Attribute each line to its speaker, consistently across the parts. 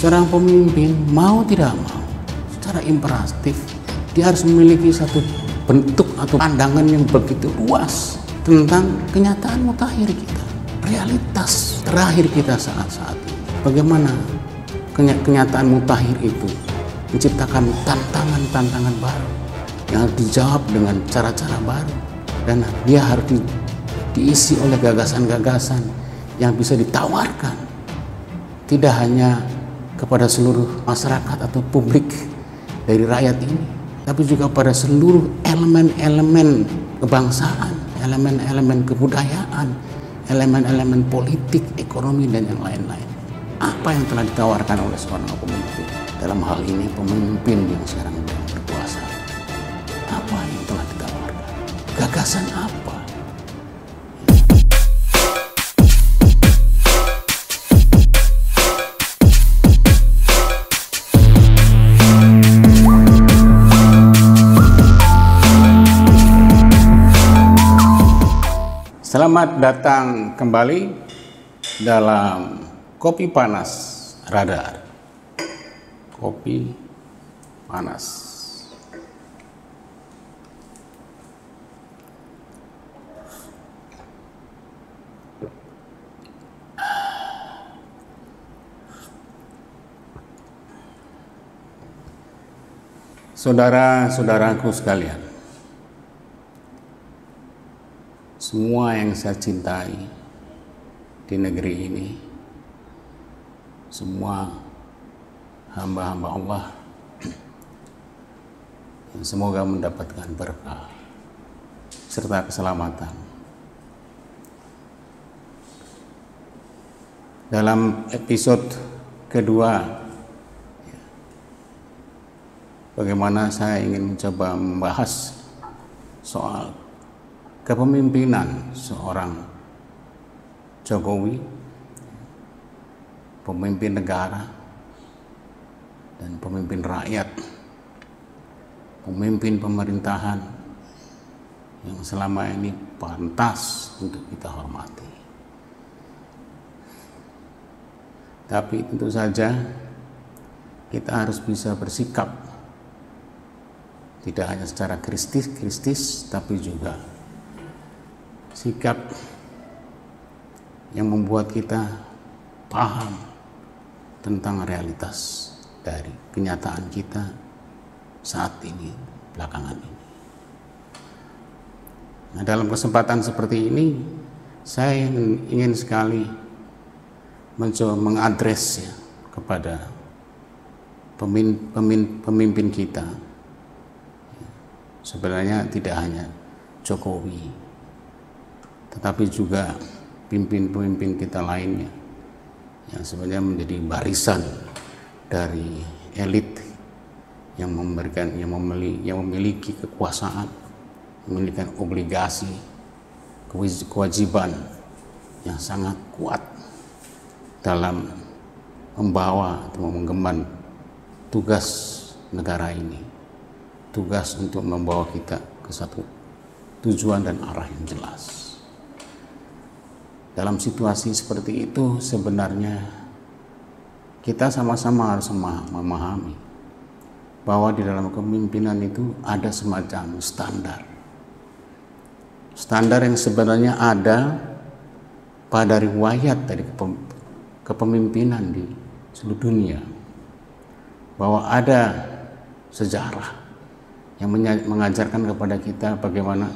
Speaker 1: Seorang pemimpin mau tidak mau, secara imperatif, dia harus memiliki satu bentuk atau pandangan yang begitu luas tentang kenyataan mutakhir kita, realitas terakhir kita saat-saat ini. Bagaimana kenyataan mutakhir itu menciptakan tantangan-tantangan baru yang harus dijawab dengan cara-cara baru, dan dia harus diisi oleh gagasan-gagasan yang bisa ditawarkan tidak hanya kepada seluruh masyarakat atau publik dari rakyat ini, tapi juga pada seluruh elemen-elemen kebangsaan, elemen-elemen kebudayaan, elemen-elemen politik, ekonomi, dan yang lain-lain. Apa yang telah ditawarkan oleh seorang pemimpin, dalam hal ini pemimpin yang sekarang berkuasa? Apa yang telah ditawarkan? Gagasan apa? Selamat datang kembali dalam Kopi Panas Radar. Kopi Panas. Saudara-saudaraku sekalian, semua yang saya cintai di negeri ini, semua hamba-hamba Allah yang semoga mendapatkan berkah serta keselamatan. Dalam episode kedua, bagaimana saya ingin mencoba membahas soal kepemimpinan seorang Jokowi, pemimpin negara dan pemimpin rakyat, pemimpin pemerintahan yang selama ini pantas untuk kita hormati. Tapi tentu saja kita harus bisa bersikap tidak hanya secara kristis, tapi juga sikap yang membuat kita paham tentang realitas dari kenyataan kita saat ini, belakangan ini. Nah, dalam kesempatan seperti ini, saya ingin sekali mencoba mengadres ya, kepada pemimpin kita. Sebenarnya tidak hanya Jokowi, tetapi juga pemimpin kita lainnya yang sebenarnya menjadi barisan dari elit yang memiliki kekuasaan, memiliki obligasi, kewajiban yang sangat kuat dalam membawa atau menggemban tugas negara ini, tugas untuk membawa kita ke satu tujuan dan arah yang jelas. Dalam situasi seperti itu sebenarnya kita sama-sama harus memahami bahwa di dalam kepemimpinan itu ada semacam standar yang sebenarnya ada pada riwayat dari kepemimpinan di seluruh dunia, bahwa ada sejarah yang mengajarkan kepada kita bagaimana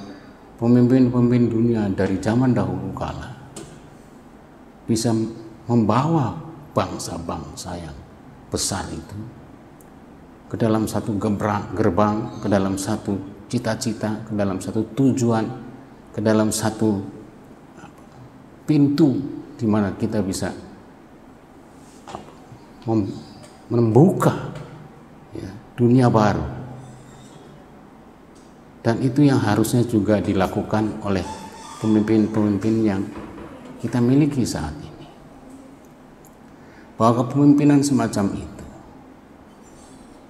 Speaker 1: pemimpin-pemimpin dunia dari zaman dahulu kala bisa membawa bangsa-bangsa yang besar itu ke dalam satu gerbang, ke dalam satu cita-cita, ke dalam satu tujuan, ke dalam satu pintu di mana kita bisa membuka ya, dunia baru. Dan itu yang harusnya juga dilakukan oleh pemimpin-pemimpin yang kita miliki saat ini. Bahwa kepemimpinan semacam itu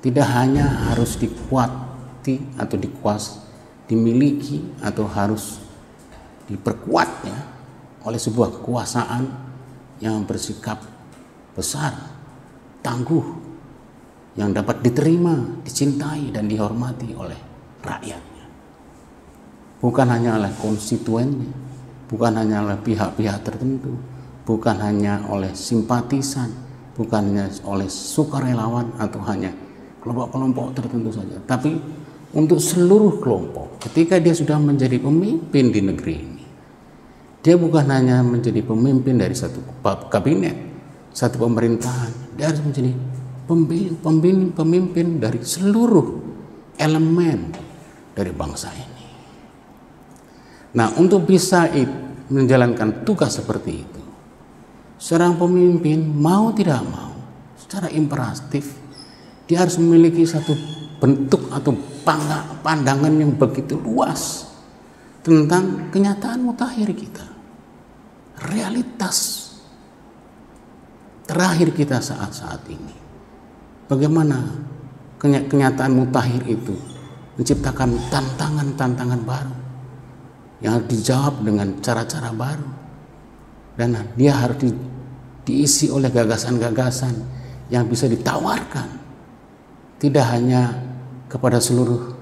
Speaker 1: tidak hanya harus dikuati atau dimiliki atau harus diperkuat ya, oleh sebuah kekuasaan yang bersikap besar, tangguh, yang dapat diterima, dicintai, dan dihormati oleh rakyatnya. Bukan hanya oleh konstituennya, bukan hanya oleh pihak-pihak tertentu, bukan hanya oleh simpatisan, bukan hanya oleh sukarelawan atau hanya kelompok-kelompok tertentu saja, tapi untuk seluruh kelompok. Ketika dia sudah menjadi pemimpin di negeri ini, dia bukan hanya menjadi pemimpin dari satu kabinet, satu pemerintahan, dia harus menjadi pemimpin dari seluruh elemen dari bangsa ini. Nah, untuk bisa menjalankan tugas seperti itu, seorang pemimpin mau tidak mau, secara imperatif, dia harus memiliki satu bentuk atau pandangan yang begitu luas tentang kenyataan mutakhir kita, realitas terakhir kita saat-saat ini. Bagaimana kenyataan mutakhir itu menciptakan tantangan-tantangan baru yang harus dijawab dengan cara-cara baru, dan dia harus diisi oleh gagasan-gagasan yang bisa ditawarkan tidak hanya kepada seluruh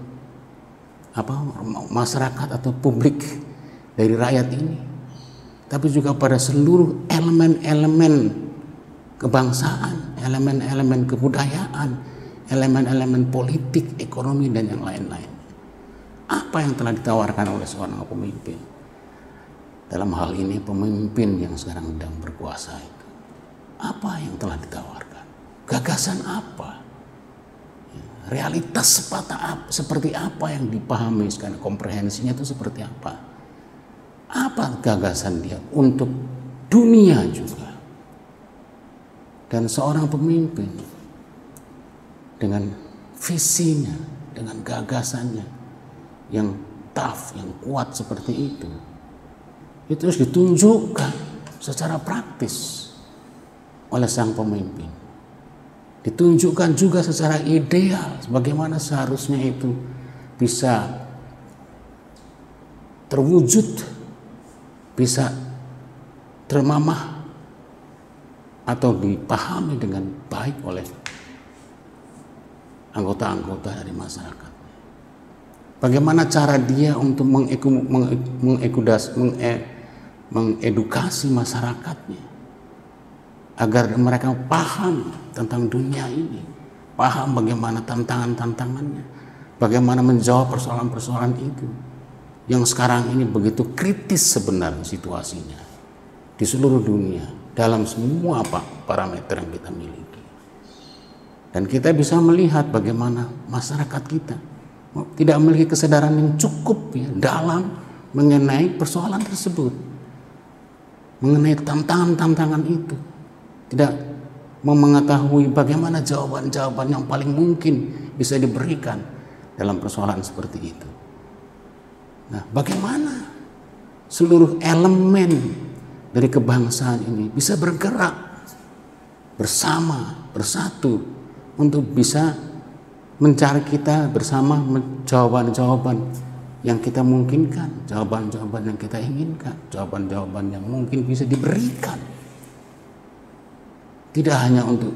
Speaker 1: masyarakat atau publik dari rakyat ini, tapi juga pada seluruh elemen-elemen kebangsaan, elemen-elemen kebudayaan, elemen-elemen politik, ekonomi, dan yang lain-lain. Apa yang telah ditawarkan oleh seorang pemimpin? Dalam hal ini pemimpin yang sekarang sedang berkuasa itu, apa yang telah ditawarkan? Gagasan apa? Realitas seperti apa yang dipahami sekarang, komprehensinya itu seperti apa? Apa gagasan dia untuk dunia juga? Dan seorang pemimpin dengan visinya, dengan gagasannya yang tough, yang kuat seperti itu harus ditunjukkan secara praktis oleh sang pemimpin. Ditunjukkan juga secara ideal bagaimana seharusnya itu bisa terwujud, bisa termamah atau dipahami dengan baik oleh anggota-anggota dari masyarakat. Bagaimana cara dia untuk mengedukasi masyarakatnya agar mereka paham tentang dunia ini, paham bagaimana tantangan-tantangannya, bagaimana menjawab persoalan-persoalan itu yang sekarang ini begitu kritis sebenarnya situasinya di seluruh dunia dalam semua parameter yang kita miliki. Dan kita bisa melihat bagaimana masyarakat kita tidak memiliki kesadaran yang cukup dalam mengenai persoalan tersebut, mengenai tantangan-tantangan itu, tidak mengetahui bagaimana jawaban-jawaban yang paling mungkin bisa diberikan dalam persoalan seperti itu. Nah, bagaimana seluruh elemen dari kebangsaan ini bisa bergerak bersama, bersatu untuk bisa mencari kita bersama jawaban-jawaban yang kita mungkinkan, jawaban-jawaban yang kita inginkan, jawaban-jawaban yang mungkin bisa diberikan. Tidak hanya untuk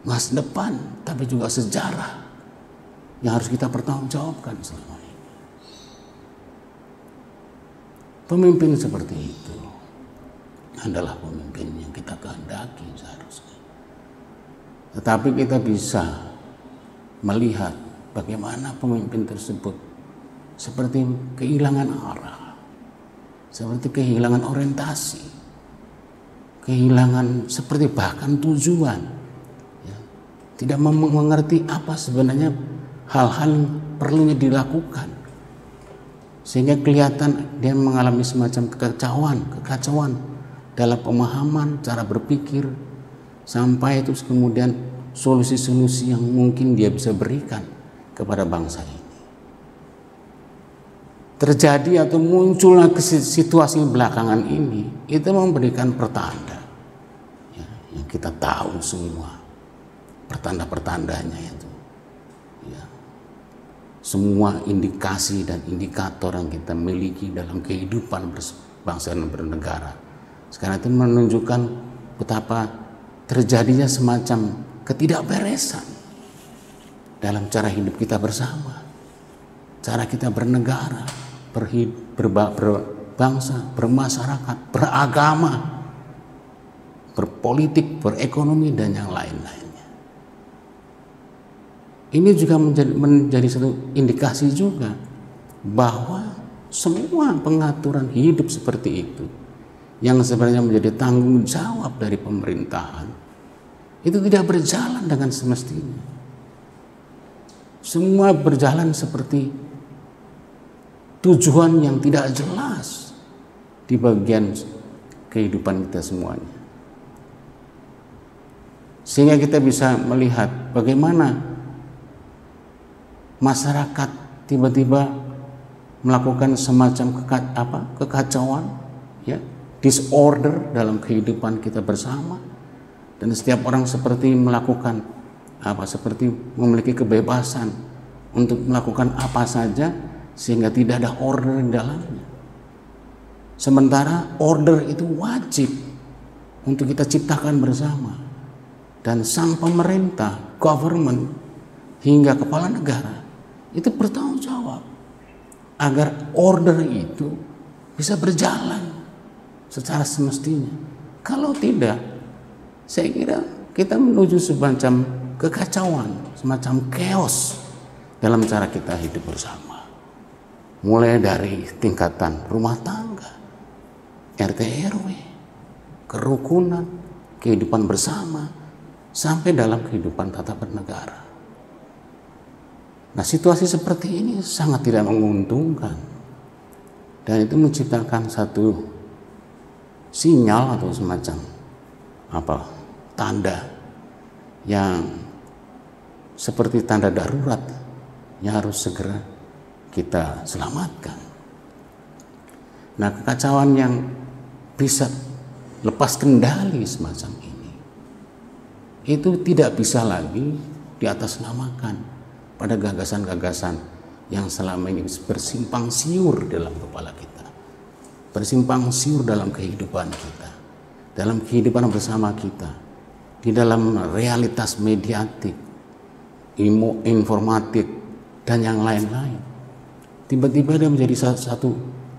Speaker 1: masa depan, tapi juga sejarah yang harus kita pertanggungjawabkan selama ini. Pemimpin seperti itu adalah pemimpin yang kita kehendaki seharusnya. Tetapi kita bisa melihat bagaimana pemimpin tersebut seperti kehilangan arah, seperti kehilangan orientasi, kehilangan seperti bahkan tujuan, tidak mengerti apa sebenarnya hal-hal yang perlunya dilakukan, sehingga kelihatan dia mengalami semacam kekacauan dalam pemahaman, cara berpikir, sampai itu kemudian solusi-solusi yang mungkin dia bisa berikan kepada bangsa ini. Terjadi atau munculnya situasi belakangan ini, itu memberikan pertanda yang kita tahu semua, pertanda-pertandanya itu. Semua indikasi dan indikator yang kita miliki dalam kehidupan berbangsa dan bernegara sekarang itu menunjukkan betapa terjadinya semacam ketidakberesan dalam cara hidup kita bersama, cara kita bernegara, berbangsa, bermasyarakat, beragama, berpolitik, berekonomi, dan yang lain-lainnya. Ini juga menjadi satu indikasi juga bahwa semua pengaturan hidup seperti itu yang sebenarnya menjadi tanggung jawab dari pemerintahan itu tidak berjalan dengan semestinya. Semua berjalan seperti tujuan yang tidak jelas di bagian kehidupan kita semuanya. Sehingga kita bisa melihat bagaimana masyarakat tiba-tiba melakukan semacam kekacauan, ya, disorder dalam kehidupan kita bersama, dan setiap orang seperti melakukan seperti memiliki kebebasan untuk melakukan apa saja sehingga tidak ada order di dalamnya. Sementara order itu wajib untuk kita ciptakan bersama, dan sang pemerintah, government, hingga kepala negara itu bertanggung jawab agar order itu bisa berjalan secara semestinya. Kalau tidak, saya kira kita menuju semacam kekacauan, semacam chaos dalam cara kita hidup bersama. Mulai dari tingkatan rumah tangga, RT RW, kerukunan, kehidupan bersama, sampai dalam kehidupan tata bernegara. Nah, situasi seperti ini sangat tidak menguntungkan, dan itu menciptakan satu sinyal atau semacam tanda yang seperti tanda darurat yang harus segera kita selamatkan. Nah, kekacauan yang bisa lepas kendali semacam ini itu tidak bisa lagi diatasnamakan pada gagasan-gagasan yang selama ini bersimpang siur dalam kepala kita, bersimpang siur dalam kehidupan kita, dalam kehidupan bersama kita, di dalam realitas mediatik, informatik, dan yang lain-lain. Tiba-tiba dia menjadi satu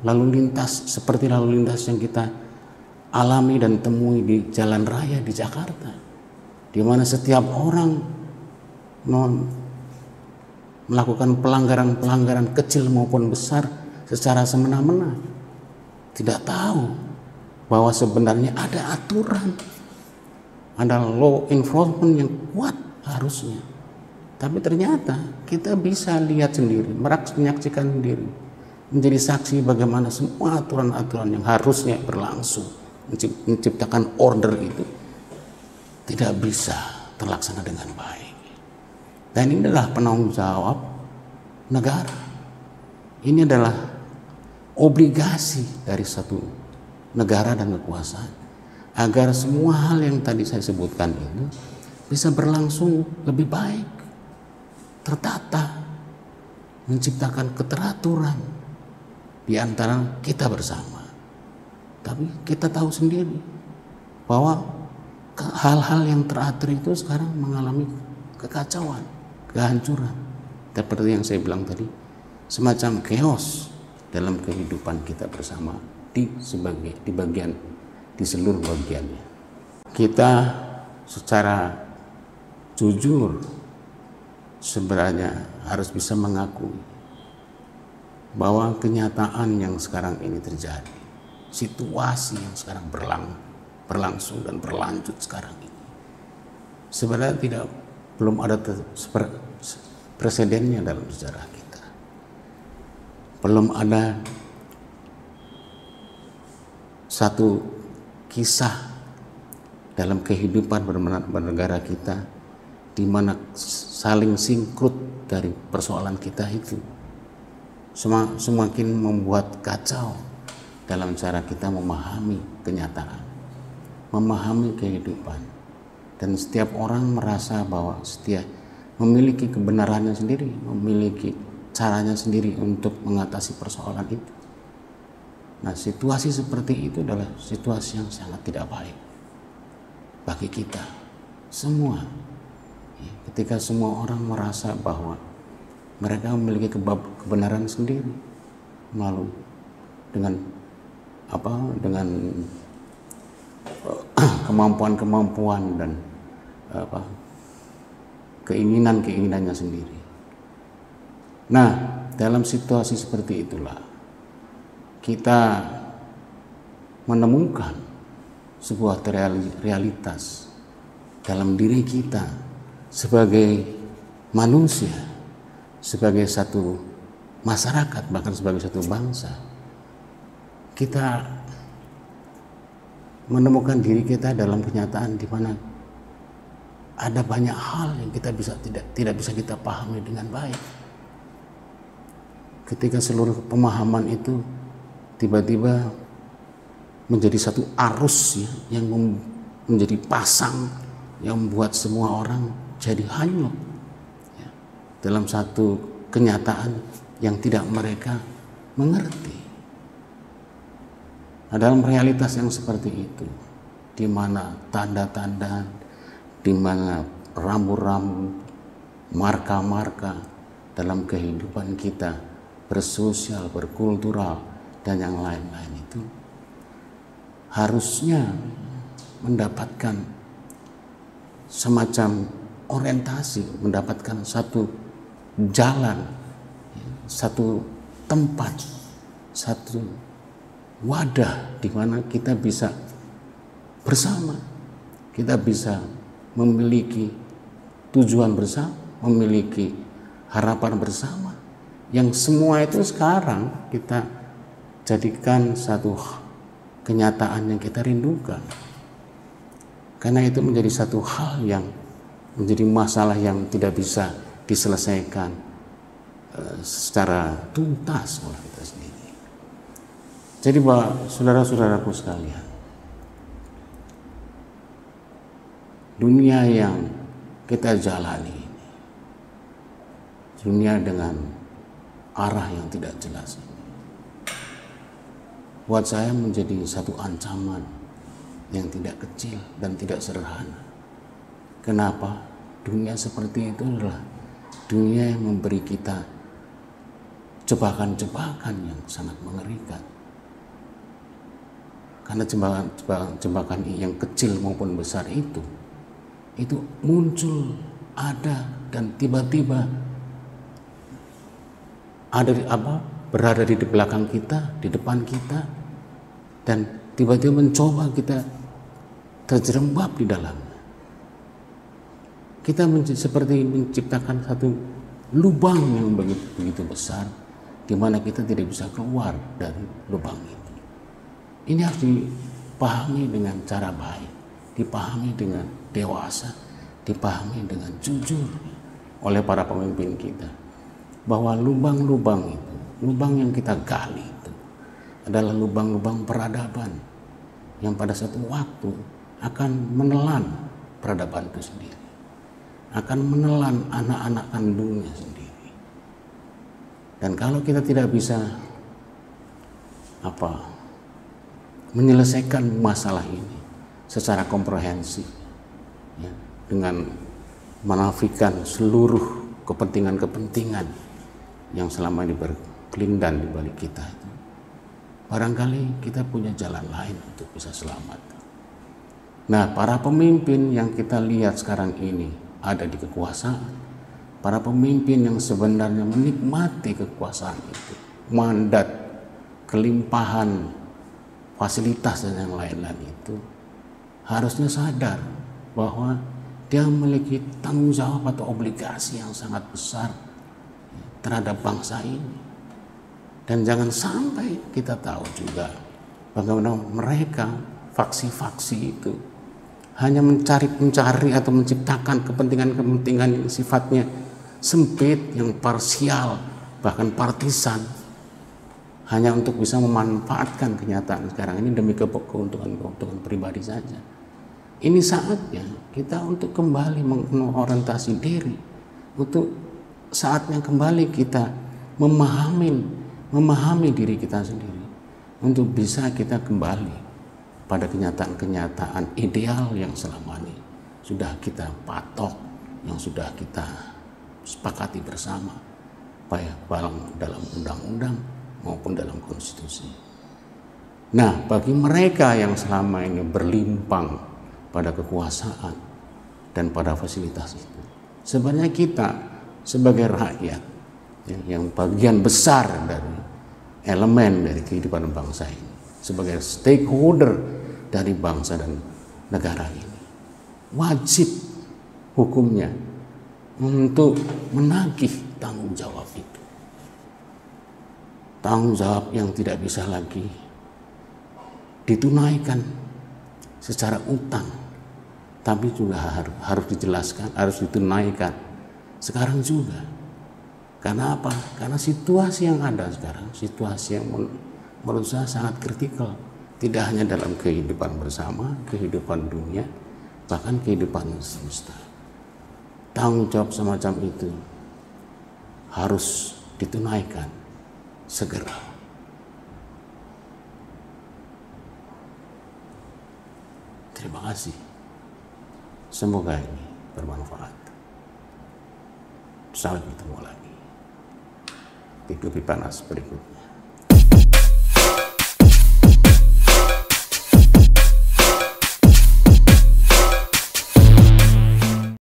Speaker 1: lalu lintas, seperti lalu lintas yang kita alami dan temui di jalan raya di Jakarta, di mana setiap orang melakukan pelanggaran-pelanggaran kecil maupun besar secara semena-mena, tidak tahu bahwa sebenarnya ada aturan, ada law enforcement yang kuat harusnya. Tapi ternyata kita bisa lihat sendiri, menyaksikan sendiri, menjadi saksi bagaimana semua aturan-aturan yang harusnya berlangsung menciptakan order itu tidak bisa terlaksana dengan baik. Dan ini adalah penanggung jawab negara. Ini adalah obligasi dari satu negara dan kekuasaan agar semua hal yang tadi saya sebutkan itu bisa berlangsung lebih baik, tertata, menciptakan keteraturan di antara kita bersama. Tapi kita tahu sendiri bahwa hal-hal yang teratur itu sekarang mengalami kekacauan, kehancuran. Seperti yang saya bilang tadi, semacam chaos dalam kehidupan kita bersama di seluruh bagiannya. Kita secara jujur sebenarnya harus bisa mengakui bahwa kenyataan yang sekarang ini terjadi, situasi yang sekarang berlangsung dan berlanjut sekarang ini, sebenarnya belum ada presidennya dalam sejarah kita. Belum ada satu kisah dalam kehidupan bernegara kita di mana saling singkrut dari persoalan kita itu semakin membuat kacau dalam cara kita memahami kenyataan, memahami kehidupan. Dan setiap orang merasa bahwa memiliki kebenarannya sendiri, memiliki caranya sendiri untuk mengatasi persoalan itu. Nah, situasi seperti itu adalah situasi yang sangat tidak baik bagi kita semua, ketika semua orang merasa bahwa mereka memiliki kebenaran sendiri, malu dengan kemampuan dan keinginannya sendiri. Nah, dalam situasi seperti itulah kita menemukan sebuah realitas dalam diri kita sebagai manusia, sebagai satu masyarakat, bahkan sebagai satu bangsa. Kita menemukan diri kita dalam kenyataan di mana ada banyak hal yang kita tidak bisa kita pahami dengan baik. Ketika seluruh pemahaman itu tiba-tiba menjadi satu arus ya, yang menjadi pasang yang membuat semua orang jadi hanyut ya, dalam satu kenyataan yang tidak mereka mengerti. Nah, dalam realitas yang seperti itu, di mana tanda-tanda, di mana rambu-rambu, marka-marka dalam kehidupan kita bersosial, berkultural, dan yang lain-lain itu harusnya mendapatkan semacam orientasi, mendapatkan satu jalan, satu tempat, satu wadah di mana kita bisa bersama, kita bisa memiliki tujuan bersama, memiliki harapan bersama, yang semua itu sekarang kita jadikan satu kenyataan yang kita rindukan. Karena itu menjadi satu hal yang menjadi masalah yang tidak bisa diselesaikan secara tuntas oleh kita sendiri. Jadi saudara-saudaraku sekalian, dunia yang kita jalani ini, dunia dengan arah yang tidak jelas ini, buat saya menjadi satu ancaman yang tidak kecil dan tidak sederhana. Kenapa? Dunia seperti itu adalah dunia yang memberi kita jebakan-jebakan yang sangat mengerikan. Karena jebakan yang kecil maupun besar itu muncul, ada, dan tiba-tiba berada di belakang kita, di depan kita, dan tiba-tiba mencoba kita terjerembab di dalamnya. Kita seperti menciptakan satu lubang yang begitu besar, di mana kita tidak bisa keluar dari lubang itu. Ini harus dipahami dengan cara baik, dipahami dengan dewasa, dipahami dengan jujur oleh para pemimpin kita, bahwa lubang-lubang itu, lubang yang kita gali itu adalah lubang-lubang peradaban yang pada satu waktu akan menelan peradaban itu sendiri, akan menelan anak-anak kandungnya sendiri. Dan kalau kita tidak bisa menyelesaikan masalah ini secara komprehensif ya, dengan menafikan seluruh kepentingan-kepentingan yang selama ini berkelindan di balik kita itu, barangkali kita punya jalan lain untuk bisa selamat. Nah, para pemimpin yang kita lihat sekarang ini ada di kekuasaan, para pemimpin yang sebenarnya menikmati kekuasaan itu, mandat, kelimpahan, fasilitas dan yang lain-lain itu, harusnya sadar bahwa dia memiliki tanggung jawab atau obligasi yang sangat besar terhadap bangsa ini. Dan jangan sampai kita tahu juga bagaimana mereka, faksi-faksi itu, hanya mencari atau menciptakan kepentingan-kepentingan yang sifatnya sempit, yang parsial, bahkan partisan, hanya untuk bisa memanfaatkan kenyataan sekarang ini demi keuntungan pribadi saja. Ini saatnya kita untuk kembali mengorientasi diri, untuk saatnya kembali kita memahami diri kita sendiri, untuk bisa kita kembali pada kenyataan-kenyataan ideal yang selama ini sudah kita patok, yang yang sudah kita sepakati bersama, baik dalam undang-undang maupun dalam konstitusi. Nah, bagi mereka yang selama ini berlimpang pada kekuasaan dan pada fasilitas itu, sebenarnya kita sebagai rakyat yang bagian besar dari elemen dari kehidupan bangsa ini, sebagai stakeholder dari bangsa dan negara ini, wajib hukumnya untuk menagih tanggung jawab itu. Tanggung jawab yang tidak bisa lagi ditunaikan secara utang, tapi juga harus dijelaskan, harus ditunaikan sekarang juga. Karena apa? Karena situasi yang ada sekarang, situasi yang menurut saya sangat kritikal, tidak hanya dalam kehidupan bersama, kehidupan dunia, bahkan kehidupan semesta. Tanggung jawab semacam itu harus ditunaikan segera. Terima kasih. Semoga ini bermanfaat. Sampai ketemu lagi di Kopi Panas berikutnya.